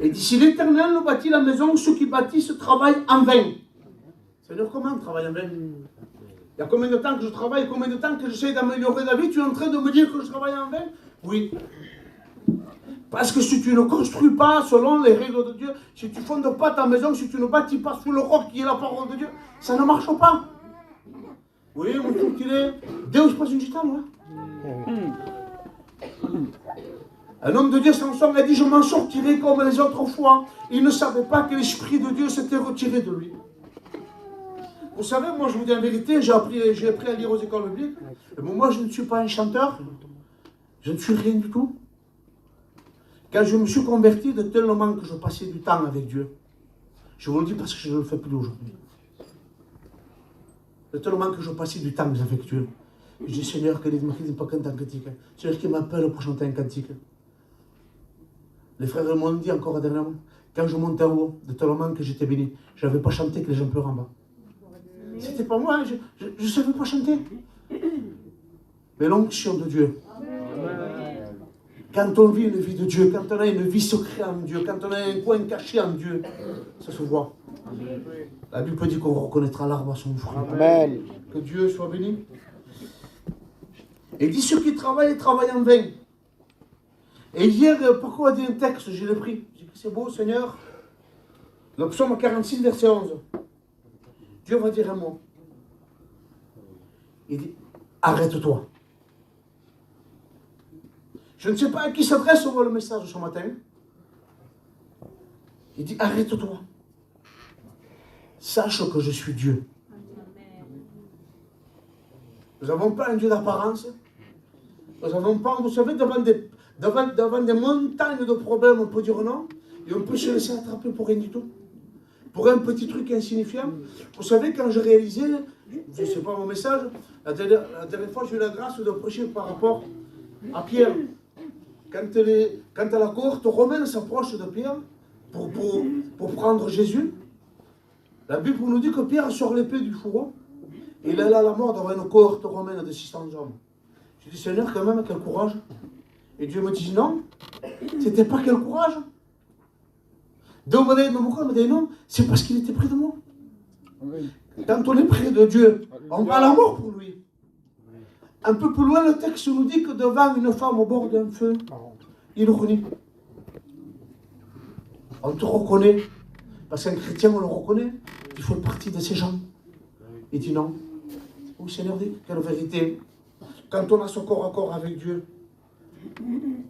Et dit, si l'Éternel nous bâtit la maison, ceux qui bâtissent travaillent en vain. C'est-à-dire comment on travaille en vain? Il y a combien de temps que je travaille, combien de temps que j'essaie d'améliorer la vie, tu es en train de me dire que je travaille en vain? Oui. Parce que si tu ne construis pas selon les règles de Dieu, si tu ne fondes pas ta maison, si tu ne bâtis pas sous le roc qui est la parole de Dieu, ça ne marche pas. Oui, mon truc, il est... Deus pas une gitane, là. Un homme de Dieu, Samson, a dit, je m'en sortirai comme les autres fois. Il ne savait pas que l'Esprit de Dieu s'était retiré de lui. Vous savez, moi, je vous dis la vérité, j'ai appris à lire aux écoles bibliques. Moi, je ne suis pas un chanteur. Je ne suis rien du tout. Quand je me suis converti, de tellement que je passais du temps avec Dieu. Je vous le dis parce que je ne le fais plus aujourd'hui. De tellement que je passais du temps avec Dieu. Je dis, Seigneur, qu'il ne me pas canter un cantique. Seigneur, qui m'appelle pour chanter un cantique. Les frères m'ont dit encore dernièrement, quand je montais en haut, de tellement que j'étais béni, je n'avais pas chanté que les gens pleurent en bas. C'était pas moi, je ne savais pas chanter. Mais l'onction de Dieu. Quand on vit une vie de Dieu, quand on a une vie secrète en Dieu, quand on a un coin caché en Dieu, ça se voit. La Bible dit qu'on reconnaîtra l'arbre à son fruit. Amen. Que Dieu soit béni. Et dit ceux qui travaillent en vain. Et hier, pourquoi a dit un texte, je l'ai pris. J'ai dit c'est beau, Seigneur. Le psaume 46, verset 11. Dieu va dire un mot. Il dit, arrête-toi. Je ne sais pas à qui s'adresse le message ce matin. Il dit, arrête-toi. Sache que je suis Dieu. Nous n'avons pas un Dieu d'apparence. Nous n'avons pas, vous savez, devant des montagnes de problèmes, on peut dire non. Et on peut se laisser attraper pour rien du tout. Pour un petit truc insignifiant. Vous savez, quand je réalisais, je ne sais pas mon message, la dernière fois j'ai eu la grâce de prêcher par rapport à Pierre. quand la cohorte romaine s'approche de Pierre pour prendre Jésus, la Bible nous dit que Pierre sort l'épée du fourreau et il est à la mort devant une cohorte romaine de 600 hommes. Je dis, Seigneur, quand même, quel courage. Et Dieu me dit, non, c'était pas quel courage. Donc, il me dit, non, c'est parce qu'il était près de moi. Quand on est près de Dieu, on va à la mort pour lui. Un peu plus loin, le texte nous dit que devant une femme au bord d'un feu, il renie. On te reconnaît, parce qu'un chrétien, on le reconnaît, il fait partie de ces gens. Il dit non. Oui, Seigneur dit, quelle vérité. Quand on a ce corps à corps avec Dieu,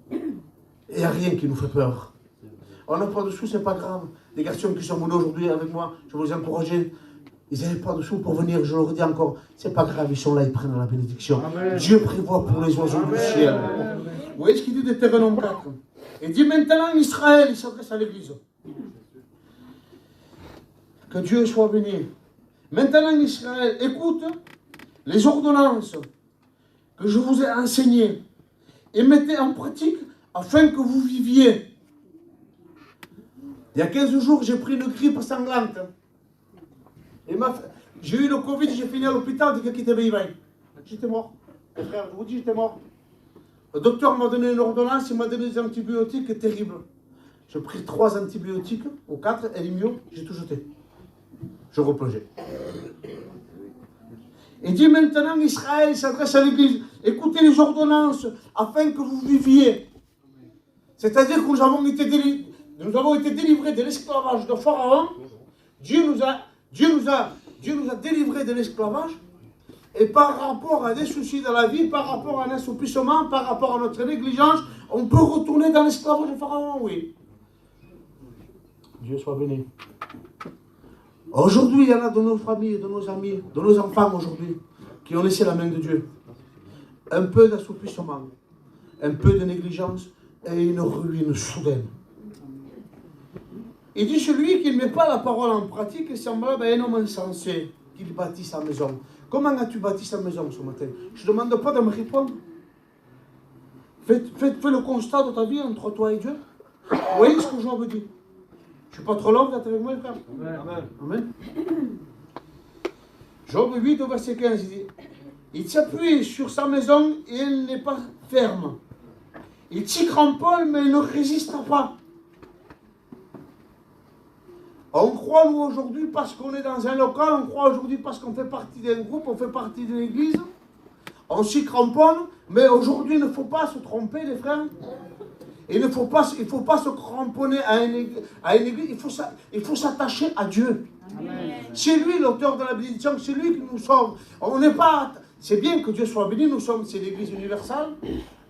il n'y a rien qui nous fait peur. On n'a pas de sous, c'est pas grave. Les garçons qui sont venus aujourd'hui avec moi, je veux les encourager. Ils n'avaient pas de sous pour venir, je leur dis encore, c'est pas grave, ils sont là, ils prennent la bénédiction. Amen. Dieu prévoit pour les oiseaux du ciel. Vous voyez ce qu'il dit de Deutéronome 4. Il dit maintenant Israël, il s'adresse à l'église. Que Dieu soit béni. Maintenant Israël, écoute les ordonnances que je vous ai enseignées et mettez en pratique afin que vous viviez. Il y a 15 jours, j'ai pris une grippe sanglante. J'ai eu le Covid, j'ai fini à l'hôpital, dit qu'il était vivant. J'étais mort. Les frères, je vous dis, j'étais mort. Le docteur m'a donné une ordonnance, il m'a donné des antibiotiques terribles. J'ai pris 3 antibiotiques, ou 4, Elimio, j'ai tout jeté. Je replongeais. Il dit maintenant, Israël s'adresse à l'église. Écoutez les ordonnances afin que vous viviez. C'est-à-dire que nous avons été délivrés de l'esclavage de Pharaon. Dieu nous a délivrés de l'esclavage. Et par rapport à des soucis de la vie, par rapport à un assouplissement, par rapport à notre négligence, on peut retourner dans l'esclavage de Pharaon, oui. Dieu soit béni. Aujourd'hui, il y en a de nos familles, de nos amis, de nos enfants aujourd'hui, qui ont laissé la main de Dieu. Un peu d'assouplissement, un peu de négligence et une ruine soudaine. Il dit, celui qui ne met pas la parole en pratique est semblable à un homme insensé qui bâtit sa maison. Comment as-tu bâti sa maison ce matin? Je ne demande pas de me répondre. Fais le constat de ta vie entre toi et Dieu. Vous voyez ce que Job dit? Je ne suis pas trop long, vous êtes avec moi, frère? Amen. Amen. Job 8, verset 15, il dit, il s'appuie sur sa maison et elle n'est pas ferme. Il s'y cramponne, mais il ne résiste pas. On croit, nous, aujourd'hui, parce qu'on est dans un local, on croit aujourd'hui parce qu'on fait partie d'un groupe, on fait partie d'une église. On s'y cramponne, mais aujourd'hui, il ne faut pas se tromper, les frères. Il ne faut pas se cramponner à une église, il faut s'attacher à Dieu. Amen. C'est lui l'auteur de la bénédiction, c'est lui que nous sommes. On n'est pas... C'est bien que Dieu soit béni, c'est l'église universelle.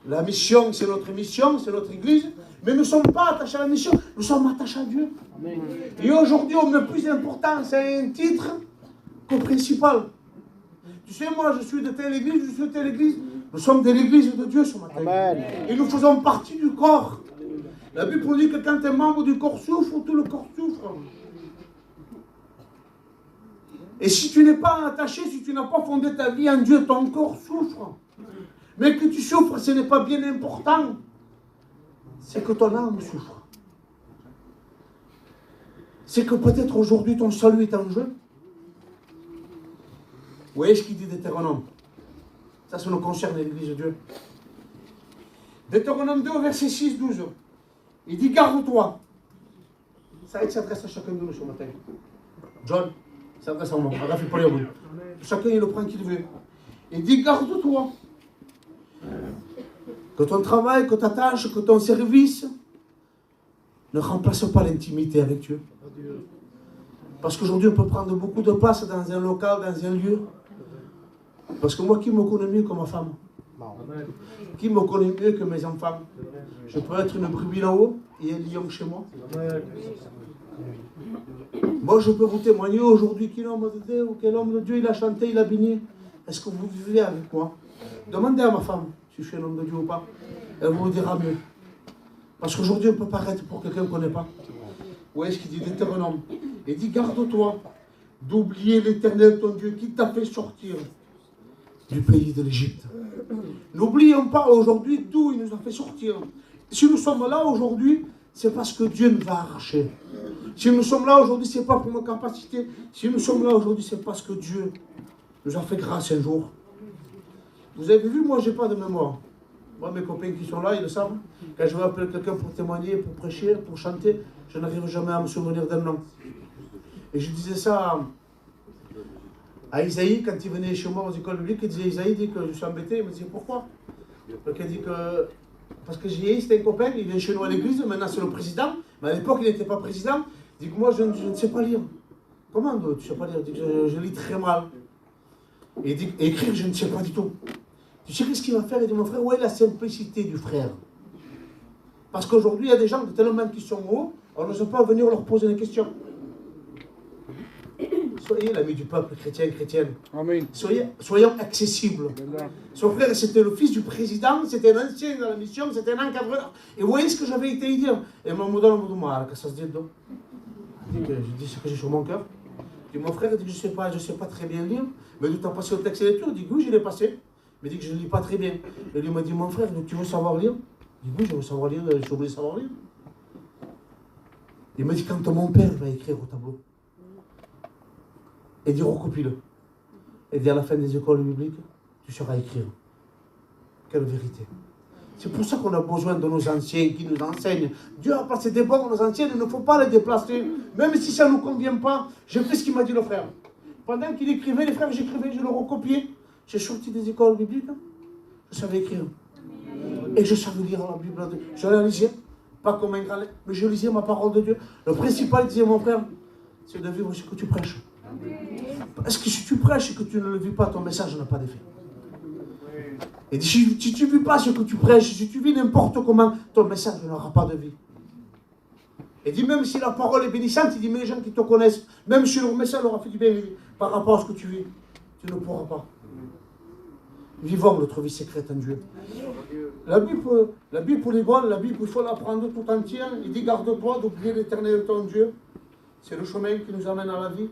La mission, c'est notre mission, c'est notre église. Mais nous ne sommes pas attachés à la mission, nous sommes attachés à Dieu. Amen. Et aujourd'hui, on met plus d'importance à un titre qu'au principal. Tu sais, moi, je suis de telle église, je suis de telle église. Nous sommes de l'église de Dieu ce matin. Amen. Et nous faisons partie du corps. La Bible nous dit que quand un membre du corps souffre, tout le corps souffre. Et si tu n'es pas attaché, si tu n'as pas fondé ta vie en Dieu, ton corps souffre. Mais que tu souffres, ce n'est pas bien important. C'est que ton âme souffre. C'est que peut-être aujourd'hui ton salut est en jeu. Vous voyez ce qu'il dit Deutéronome? Ça nous concerne l'église de Dieu. Deutéronome 2, verset 6-12. Il dit, garde-toi. Ça s'adresse à chacun de nous ce matin. John, ça s'adresse à moi. Chacun il le prend qu'il veut. Il dit, garde-toi. Que ton travail, que ta tâche, que ton service ne remplace pas l'intimité avec Dieu. Parce qu'aujourd'hui, on peut prendre beaucoup de place dans un local, dans un lieu. Parce que moi, qui me connaît mieux que ma femme? Qui me connaît mieux que mes enfants? Je peux être une brebis là-haut et un lion chez moi. Moi, je peux vous témoigner aujourd'hui quel homme de Dieu ou quel homme de Dieu il a chanté, il a béni. Est-ce que vous vivez avec moi? Demandez à ma femme si je suis un homme de Dieu ou pas. Elle vous le dira mieux. Parce qu'aujourd'hui, on peut paraître pour quelqu'un qu'on ne connaît pas. Vous voyez ce qu'il dit Deutéronome? Il dit, garde-toi d'oublier l'Éternel, ton Dieu, qui t'a fait sortir du pays de l'Égypte. N'oublions pas aujourd'hui d'où il nous a fait sortir. Si nous sommes là aujourd'hui, c'est parce que Dieu nous a arrachés. Si nous sommes là aujourd'hui, ce n'est pas pour nos capacités. Si nous sommes là aujourd'hui, c'est parce que Dieu nous a fait grâce un jour. Vous avez vu, moi, je n'ai pas de mémoire. Moi, mes copains qui sont là, ils le savent. Quand je vais appeler quelqu'un pour témoigner, pour prêcher, pour chanter, je n'arrive jamais à me souvenir d'un nom. Et je disais ça à Isaïe, quand il venait chez moi aux écoles bibliques, il disait, Isaïe dit que je suis embêté. Il me disait, pourquoi? Il dit que... Parce que Isaïe, c'était un copain, il vient chez nous à l'église, maintenant c'est le président, mais à l'époque, il n'était pas président. Il dit que moi, je ne sais pas lire. Comment tu ne sais pas lire? Il dit que je lis très mal. Et il dit, écrire, je ne sais pas du tout. Tu sais qu'est-ce qu'il va faire? Il dit, mon frère, où est la simplicité du frère? Parce qu'aujourd'hui, il y a des gens tellement qui sont hauts, on n'ose pas venir leur poser des questions. Soyez l'ami du peuple chrétien, chrétienne. Amen. Soyons accessibles. Son frère, c'était le fils du président, c'était un ancien dans la mission, c'était un encadreur. Et vous voyez ce que j'avais été dire. Et mon modèle me dit, moi, que ça se dit donc. Je dis ce que j'ai sur mon cœur. Je dis, mon frère, il dit que je ne sais pas très bien lire. Mais tu as passé au texte et tout. Il dit, oui, je l'ai passé. Mais il dit que je ne lis pas très bien. Et lui m'a dit, mon frère, tu veux savoir lire? Je dis, oui, je veux savoir lire, je suis obligé de savoir lire. Il m'a dit, quand mon père va écrire au tableau, et dit, recopie-le. Et dit, à la fin des écoles bibliques, tu sauras écrire. Quelle vérité. C'est pour ça qu'on a besoin de nos anciens qui nous enseignent. Dieu a passé des bons aux anciens, il ne faut pas les déplacer. Même si ça ne nous convient pas, j'ai fait ce qu'il m'a dit le frère. Pendant qu'il écrivait, les frères, j'écrivais, je le recopiais. J'ai sorti des écoles bibliques, je savais écrire. Et je savais lire la Bible. Je la lisais, pas comme un grand, mais je lisais ma parole de Dieu. Le principal, disait mon frère, c'est de vivre ce que tu prêches. Parce que si tu prêches et que tu ne le vis pas, ton message n'a pas d'effet. Et si tu ne vis pas ce que tu prêches, si tu vis n'importe comment, ton message n'aura pas de vie. Et dit, même si la parole est bénissante, il dit, mais les gens qui te connaissent, même si leur message leur a fait du bien, par rapport à ce que tu vis, tu ne pourras pas. Vivons notre vie secrète en Dieu. La Bible est bonne, la Bible, il faut la prendre tout entière. Il dit, garde-toi d'oublier l'Éternel ton Dieu. C'est le chemin qui nous amène à la vie.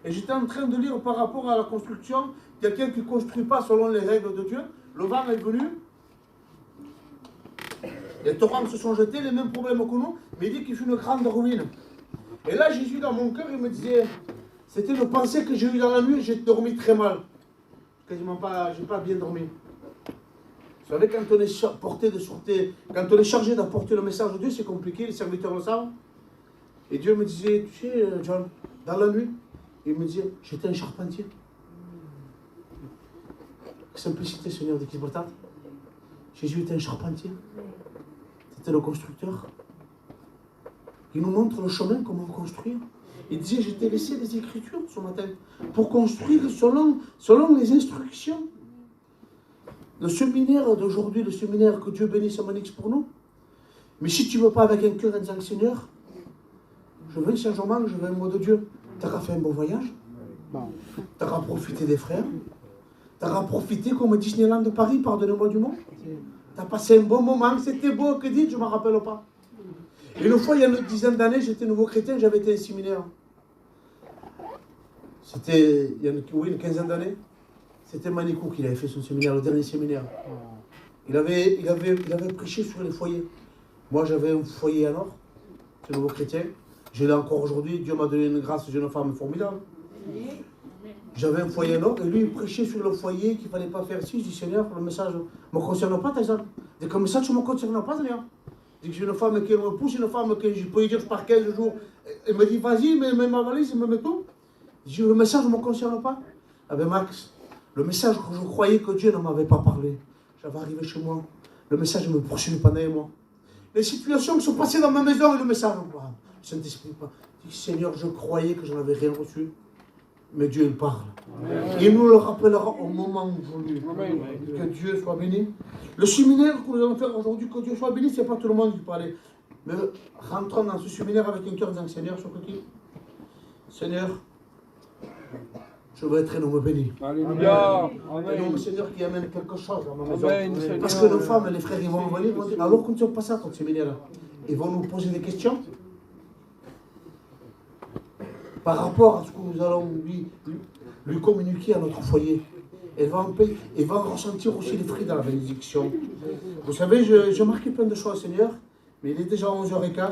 Et j'étais en train de lire par rapport à la construction, quelqu'un qui ne construit pas selon les règles de Dieu. Le vent est venu, les torrents se sont jetés, les mêmes problèmes que nous, mais il dit qu'il fait une grande ruine. Et là, Jésus, dans mon cœur, il me disait, c'était une pensée que j'ai eue dans la nuit, j'ai dormi très mal. Quasiment pas, j'ai pas bien dormi. Vous savez, quand on est porté de sûreté, quand on est chargé d'apporter le message de Dieu, c'est compliqué, les serviteurs le savent. Et Dieu me disait, tu sais, John, dans la nuit, il me disait, j'étais un charpentier. Simplicité, Seigneur de Kisbotat. Jésus était un charpentier. C'était le constructeur. Il nous montre le chemin, comment construire. Il disait, je t'ai laissé les Écritures ce matin pour construire selon les instructions. Le séminaire d'aujourd'hui, le séminaire que Dieu bénisse à Manix pour nous. Mais si tu ne veux pas avec un cœur en disant, Seigneur, je veux un changement, je veux un mot de Dieu. Tu auras fait un bon voyage. Tu auras profité des frères. Tu auras profité comme Disneyland de Paris, pardonnez-moi du mot. Tu as passé un bon moment, c'était beau, que dites, je ne me rappelle pas. Et une fois, il y a une dizaine d'années, j'étais nouveau chrétien, j'avais été à un séminaire. C'était, il y a une quinzaine d'années. C'était Manikou qui avait fait son séminaire, le dernier séminaire. Il avait prêché sur les foyers. Moi, j'avais un foyer à Nord, c'est nouveau chrétien. Je l'ai encore aujourd'hui, Dieu m'a donné une grâce, j'ai une femme formidable. J'avais un foyer à Nord, et lui, il prêchait sur le foyer qu'il ne fallait pas faire ci. Je dis, Seigneur, le message ne me concerne pas, Taïsan. Dès que le message ne me concerne pas, Seigneur. Je dis que j'ai une femme qui me pousse, une femme que je peux lui dire, je pars 15 jours. Elle me dit, vas-y, mets ma valise, me met tout. Je dis, le message ne me concerne pas. Ah ben Max, le message que je croyais que Dieu ne m'avait pas parlé, j'avais arrivé chez moi, le message me poursuivait pendant un mois. Les situations qui sont passées dans ma maison et le message, le Saint-Esprit pas. Je dis, Seigneur, je croyais que je n'avais rien reçu, mais Dieu il parle. Et il nous le rappellera au moment voulu. Que Dieu soit béni. Le séminaire que nous allons faire aujourd'hui, que Dieu soit béni, ce n'est pas tout le monde qui peut aller. Mais rentrons dans ce séminaire avec un cœur d'un Seigneur, sur qui Seigneur, je veux être un homme béni. Alléluia. Un homme, Seigneur, qui amène quelque chose à ma maison. Amen. Parce que nos femmes et les frères, ils vont venir, ils vont dire, alors qu'on ne tient pas ça, ton séminaire-là. Ils vont nous poser des questions par rapport à ce que nous allons lui communiquer à notre foyer. Elle va ressentir aussi les fruits dans la bénédiction. Vous savez, j'ai marqué plein de choses, Seigneur, mais il est déjà 11h15.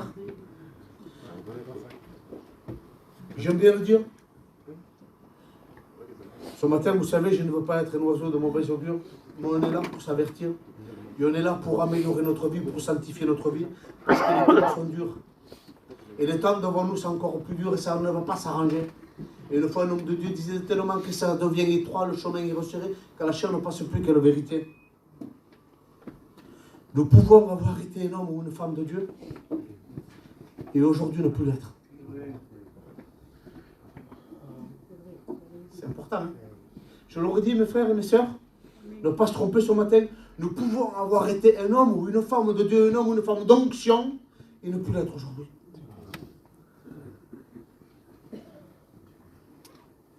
J'aime bien le dire. Ce matin, vous savez, je ne veux pas être un oiseau de mauvaise augure, mais on est là pour s'avertir. Et on est là pour améliorer notre vie, pour sanctifier notre vie, parce que les temps sont durs. Et les temps devant nous, c'est encore plus dur et ça ne va pas s'arranger. Et une fois, un homme de Dieu disait tellement que ça devient étroit, le chemin est resserré, qu'à la chair ne passe plus que la vérité. Nous pouvons avoir été un homme ou une femme de Dieu, et aujourd'hui ne plus l'être. C'est important, hein? Je l'aurais dit, mes frères et mes sœurs, ne pas se tromper ce matin. Nous pouvons avoir été un homme ou une femme de Dieu, un homme ou une femme d'onction, et ne plus l'être aujourd'hui.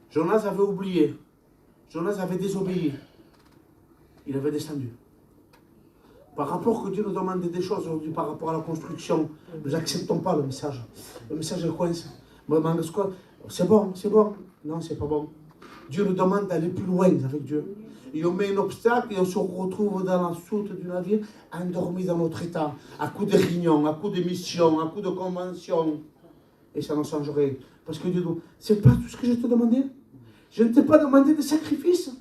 Jonas avait oublié. Jonas avait désobéi. Il avait descendu. Par rapport que Dieu nous demande des choses aujourd'hui, par rapport à la construction, nous n'acceptons pas le message. Le message est coincé. C'est bon, c'est bon. Non, c'est pas bon. Dieu nous demande d'aller plus loin avec Dieu. Et on met un obstacle et on se retrouve dans la soute du navire, endormi dans notre état, à coup de réunions, à coup de missions, à coup de conventions. Et ça ne change rien. Parce que Dieu dit, c'est pas tout ce que je te demandais. Je ne t'ai pas demandé de sacrifice.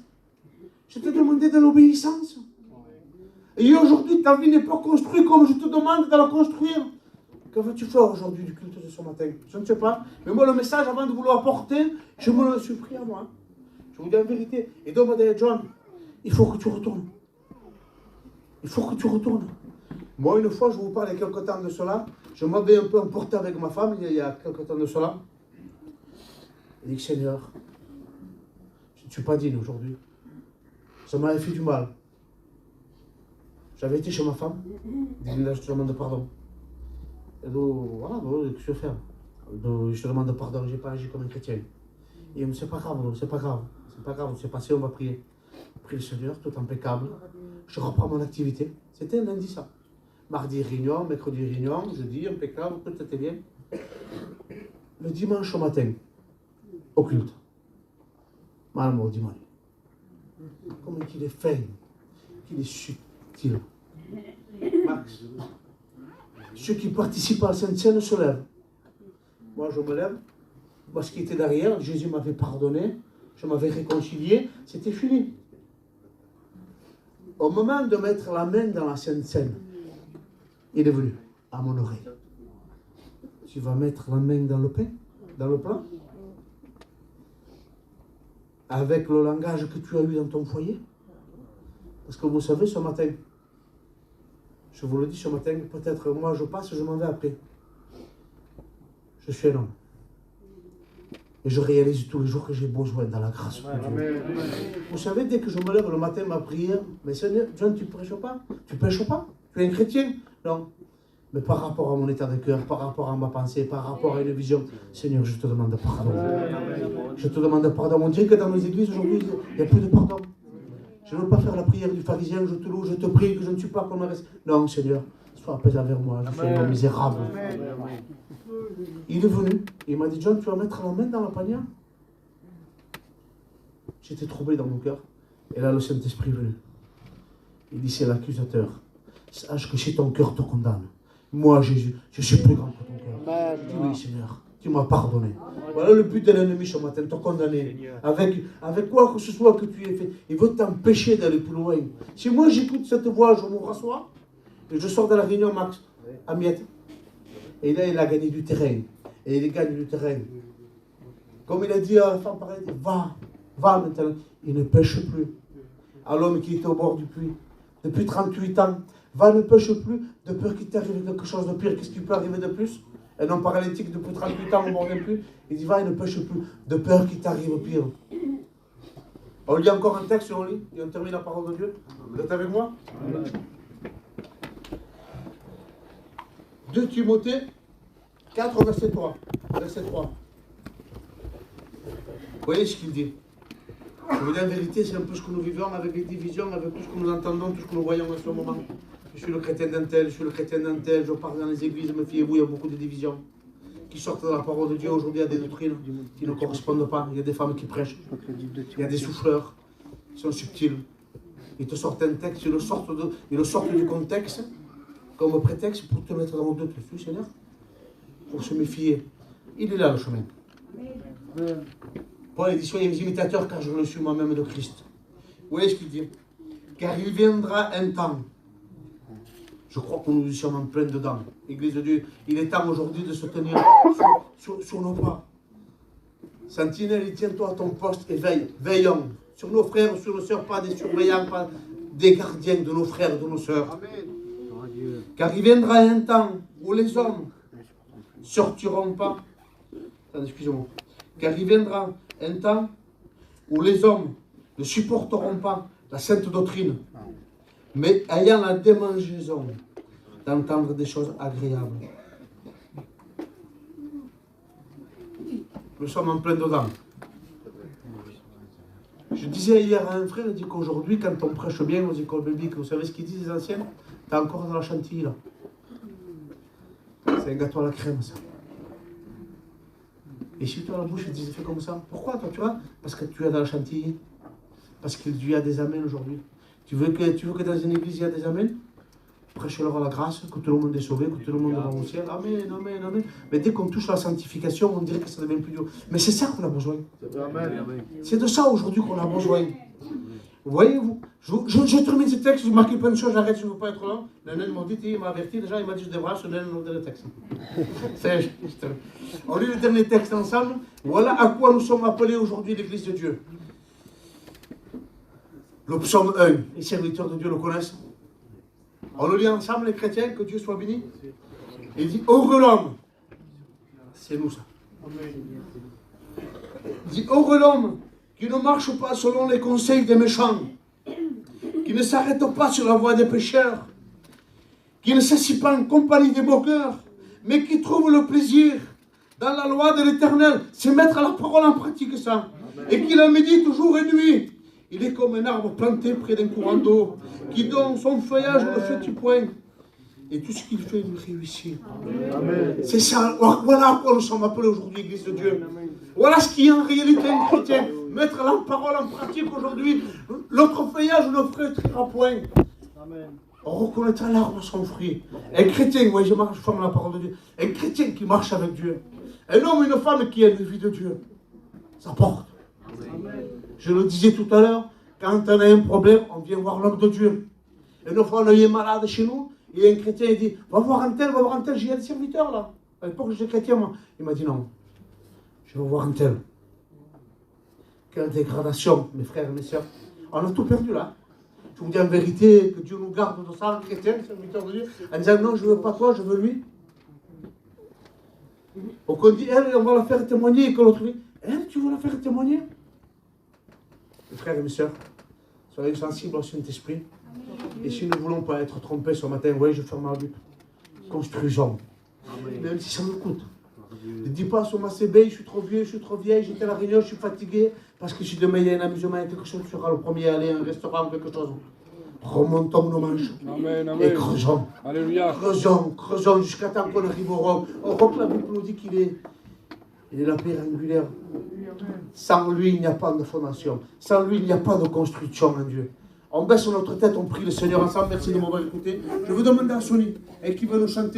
Je t'ai demandé de l'obéissance. Et aujourd'hui, ta vie n'est pas construite comme je te demande de la construire. Que veux-tu faire aujourd'hui du culte de ce matin? Je ne sais pas. Mais moi, le message, avant de vous l'apporter, je me le suis pris à moi. Je vous dis la vérité. Et donc, John, il faut que tu retournes. Il faut que tu retournes. Moi, une fois, je vous parle il y a quelque temps de cela, je m'avais un peu emporté avec ma femme, il y a quelque temps de cela. Il dit, Seigneur, je ne suis pas digne aujourd'hui. Ça m'avait fait du mal. J'avais été chez ma femme, il dit, là, je te demande pardon. Et donc, voilà, qu'est-ce que je vais faire? Donc, je te demande pardon, je n'ai pas agi comme un chrétien. Et il me dit, c'est pas grave, c'est pas grave. C'est pas grave, c'est passé, on va prier. Prie le Seigneur, tout impeccable. Je reprends mon activité. C'était un lundi, ça. Mardi, réunion, mercredi, réunion, jeudi, impeccable, tout était bien. Le dimanche au matin, au culte. Mal au dimanche. Comment qu'il est fin, qu'il est subtil. Max. Ceux qui participent à la Sainte Seine se lèvent. Moi, je me lève. Moi, ce qui était derrière, Jésus m'avait pardonné, je m'avais réconcilié, c'était fini. Au moment de mettre la main dans la Sainte Seine, il est venu à mon oreille. Tu vas mettre la main dans le pain, dans le plat, avec le langage que tu as eu dans ton foyer. Parce que vous savez, ce matin, je vous le dis ce matin, peut-être moi je passe, je m'en vais après. Je suis un homme. Et je réalise tous les jours que j'ai besoin dans la grâce de Dieu. Vous savez, dès que je me lève le matin, ma prière, mais Seigneur, John, tu ne prêches pas? Tu ne pêches pas? Tu es un chrétien? Non. Mais par rapport à mon état de cœur, par rapport à ma pensée, par rapport à une vision, Seigneur, je te demande pardon. Je te demande pardon. On dirait que dans les églises aujourd'hui, il n'y a plus de pardon. Je ne veux pas faire la prière du pharisien, je te loue, je te prie, que je ne suis pas comme le reste. Non, Seigneur, sois apaisé envers moi, je suis un homme misérable. Il est venu, il m'a dit, John, tu vas mettre la main dans la panière? J'étais troublé dans mon cœur. Et là, le Saint-Esprit est venu. Il dit, c'est l'accusateur. Sache que si ton cœur te condamne, moi, Jésus, je suis plus grand que ton cœur. Dis oui, Seigneur, tu m'as pardonné. Voilà le but de l'ennemi ce matin, te condamner. Avec quoi que ce soit que tu aies fait. Il veut t'empêcher d'aller plus loin. Si moi, j'écoute cette voix, je me rassois, et je sors de la réunion, Max, à Miette. Et là, il a gagné du terrain. Et il gagne du terrain. Comme il a dit à la femme pareille, va maintenant. Il ne pêche plus. À l'homme qui était au bord du puits, depuis 38 ans, va, ne pêche plus, de peur qu'il t'arrive quelque chose de pire. Qu'est-ce qui peut arriver de plus? Un homme paralytique depuis 38 ans au bord du puits, il dit, va, il ne pêche plus, de peur qu'il t'arrive pire. On lit encore un texte, on lit, et on termine la parole de Dieu. Vous êtes avec moi? 2 Timothée 4, verset 3. Verset 3. Vous voyez ce qu'il dit? Je vous dis la vérité, c'est un peu ce que nous vivons avec les divisions, avec tout ce que nous entendons, tout ce que nous voyons en ce moment. Je suis le chrétien d'un tel, je suis le chrétien d'un tel, je parle dans les églises, me fiez-vous, il y a beaucoup de divisions qui sortent de la parole de Dieu. Aujourd'hui, il y a des doctrines qui ne correspondent pas. Il y a des femmes qui prêchent, il y a des souffleurs Ils sont subtils. Ils te sortent un texte, ils le sortent du contexte comme prétexte pour te mettre dans le doute. Tu sais, Seigneur, pour se méfier. Il est là le chemin. Paul dit, soyez mes imitateurs car je le suis moi-même de Christ. Vous voyez ce qu'il dit? Car il viendra un temps. Je crois que nous y sommes en plein dedans. Église de Dieu, il est temps aujourd'hui de se tenir sur nos pas. Sentinelle, tiens-toi à ton poste et veille. Veillons sur nos frères, sur nos sœurs, pas des surveillants, pas des gardiens de nos frères et de nos sœurs. Amen. Car il viendra un temps où les hommes ne sortiront pas. Attendez, excusez-moi. Car il viendra un temps où les hommes ne supporteront pas la sainte doctrine, mais ayant la démangeaison d'entendre des choses agréables. Nous sommes en plein dedans. Je disais hier à un frère, il dit qu'aujourd'hui, quand on prêche bien aux écoles bibliques, vous savez ce qu'ils disent les anciens? T'es encore dans la chantilly là. C'est un gâteau à la crème ça. Et si tu as la bouche, ils disent fais comme ça. Pourquoi toi tu vois? Parce que tu es dans la chantilly. Parce qu'il y a des amens aujourd'hui. Tu veux que dans une église il y a des amens? Prêche-leur à la grâce, que tout le monde est sauvé, que tout le monde va au ciel. Amen, amen, amen. Mais dès qu'on touche la sanctification, on dirait que ça devient plus dur. Mais c'est ça qu'on a besoin. C'est de ça aujourd'hui qu'on a besoin. Vous voyez, je termine ce texte, je marque plein de choses, j'arrête, je ne veux pas être là. Le nain m'a dit, il m'a averti déjà, il m'a dit je devrais, je donne le texte. On lit le dernier texte ensemble. Voilà à quoi nous sommes appelés aujourd'hui l'Église de Dieu. Le psaume 1, les serviteurs de Dieu le connaissent. On le lit ensemble, les chrétiens, que Dieu soit béni. Il dit, heureux l'homme. C'est nous ça. Il dit, heureux l'homme qui ne marche pas selon les conseils des méchants, qui ne s'arrête pas sur la voie des pécheurs, qui ne s'assied pas en compagnie des moqueurs, mais qui trouve le plaisir dans la loi de l'Éternel. C'est mettre la parole en pratique ça. Et qui la médite jour et nuit. Il est comme un arbre planté près d'un courant d'eau, qui donne son feuillage ne fait du point. Et tout ce qu'il fait, il réussit. C'est ça. Voilà à quoi nous sommes appelés aujourd'hui, Église de Dieu. Voilà ce qui est en réalité un chrétien. Mettre la parole en pratique aujourd'hui. L'autre feuillage ne fera point. On reconnaîtra l'arbre son fruit. Un chrétien, moi je forme la parole de Dieu. Un chrétien qui marche avec Dieu. Un homme, une femme qui a une vie de Dieu. Ça porte. Je le disais tout à l'heure, quand on a un problème, on vient voir l'homme de Dieu. Et une fois, on est malade chez nous, et un chrétien, il dit, va voir un tel, j'ai un serviteur là. À l'époque, j'étais chrétien, moi. Il m'a dit non, je vais voir un tel. Quelle dégradation, mes frères et mes sœurs. On a tout perdu là. Je vous dis en vérité, que Dieu nous garde de ça, chrétien, serviteur de Dieu, en disant non, je ne veux pas toi, je veux lui. Donc on dit, elle, on va la faire témoigner, et que l'autre dit, elle, tu veux la faire témoigner? Mes frères et mes sœurs, soyez sensibles au Saint-Esprit. Et si nous ne voulons pas être trompés ce matin, oui, je ferme ma Bible. Construisons. Même si ça me coûte. Ne dis pas sur ma CB, je suis trop vieux, je suis trop vieille, j'étais à la réunion, je suis fatigué, parce que si demain il y a un amusement, quelque chose, tu seras le premier à aller à un restaurant, quelque chose. Remontons nos manches. Amen, amen. Et creusons. Alléluia. Creusons jusqu'à temps qu'on arrive au Rome. Au Rome, la Bible nous dit qu'il est la pierre angulaire. Sans lui, il n'y a pas de fondation. Sans lui, il n'y a pas de construction en Dieu. On baisse notre tête, on prie le Seigneur ensemble. Merci de m'avoir écouté. Je vous demande à Sony, et qui veut nous chanter.